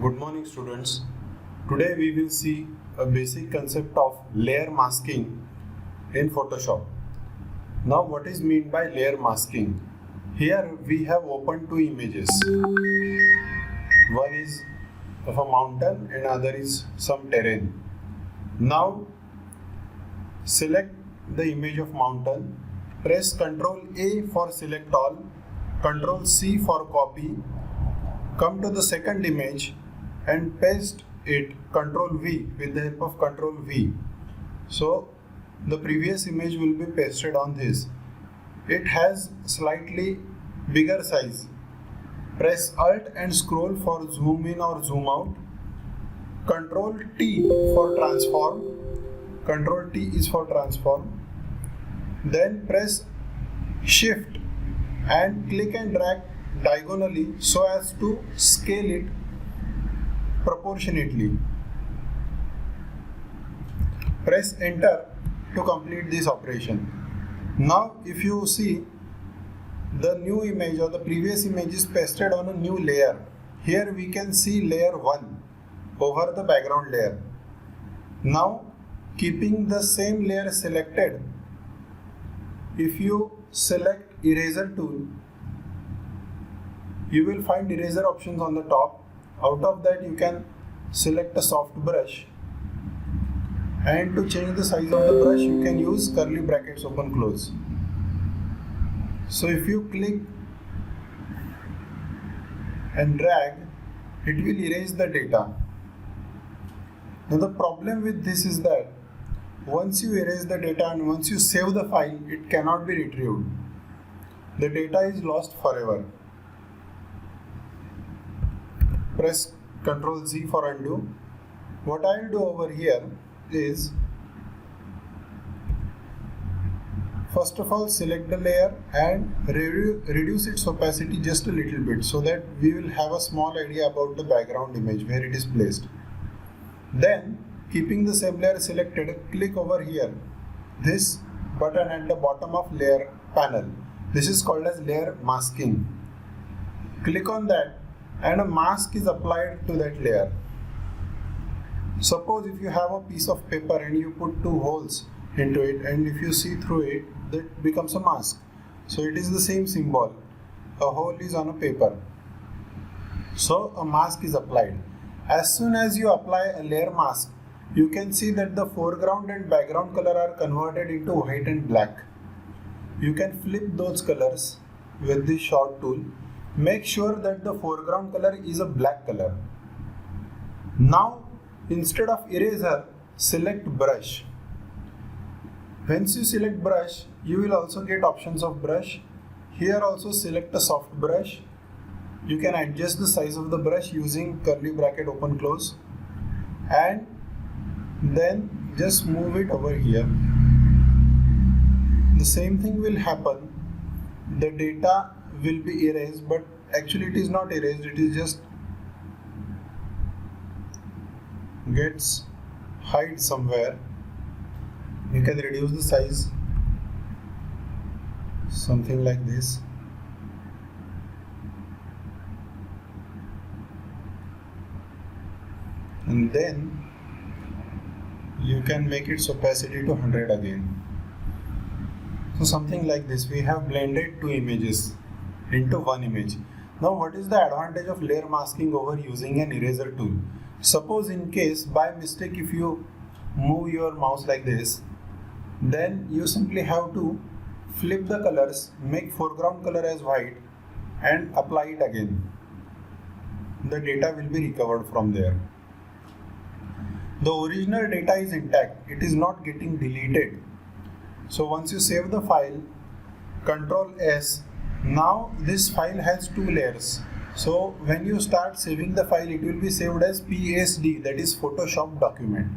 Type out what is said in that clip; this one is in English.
Good morning, students. Today we will see a basic concept of layer masking in Photoshop. Now, what is meant by layer masking? Here we have opened two images. One is of a mountain and other is some terrain. Now, select the image of mountain. Press Ctrl A for select all, Ctrl C for copy. Come to the second image and paste it Ctrl V with the help of Ctrl V. So the previous image will be pasted on this. It has slightly bigger size. Press Alt and scroll for zoom in or zoom out. Ctrl T for transform. Ctrl T is for transform. Then press Shift and click and drag diagonally so as to scale it proportionately. Press enter to complete this operation. Now if you see, the new image or the previous image is pasted on a new layer. Here we can see layer 1 over the background layer. Now keeping the same layer selected, if you select eraser tool, you will find eraser options on the top. Out of that you can select a soft brush, and to change the size of the brush you can use curly brackets open close. So if you click and drag, it will erase the data. Now the problem with this is that once you erase the data and once you save the file, it cannot be retrieved. The data is lost forever. Press Ctrl Z for undo. What I will do over here is, first of all, select the layer and reduce its opacity just a little bit so that we will have a small idea about the background image where it is placed. Then, keeping the same layer selected, click over here, this button at the bottom of layer panel. This is called as layer masking. Click on that and a mask is applied to that layer. Suppose if you have a piece of paper and you put two holes into it, and if you see through it, that becomes a mask. So it is the same symbol. A hole is on a paper. So a mask is applied. As soon as you apply a layer mask, you can see that the foreground and background color are converted into white and black. You can flip those colors with this short tool. Make sure that the foreground color is a black color. Now, instead of eraser, select brush. Once you select brush, you will also get options of brush. Here also select a soft brush. You can adjust the size of the brush using curly bracket open close, and then just move it over here. The same thing will happen. The data will be erased, but actually it is not erased, it is just gets hide somewhere. You can reduce the size, something like this. And then you can make its opacity to 100 again. So something like this. We have blended two images into one image. Now what is the advantage of layer masking over using an eraser tool? Suppose in case by mistake if you move your mouse like this, then you simply have to flip the colors, make foreground color as white and apply it again. The data will be recovered from there. The original data is intact, it is not getting deleted. So once you save the file, Ctrl S, now this file has two layers. So when you start saving the file, it will be saved as PSD, that is Photoshop document.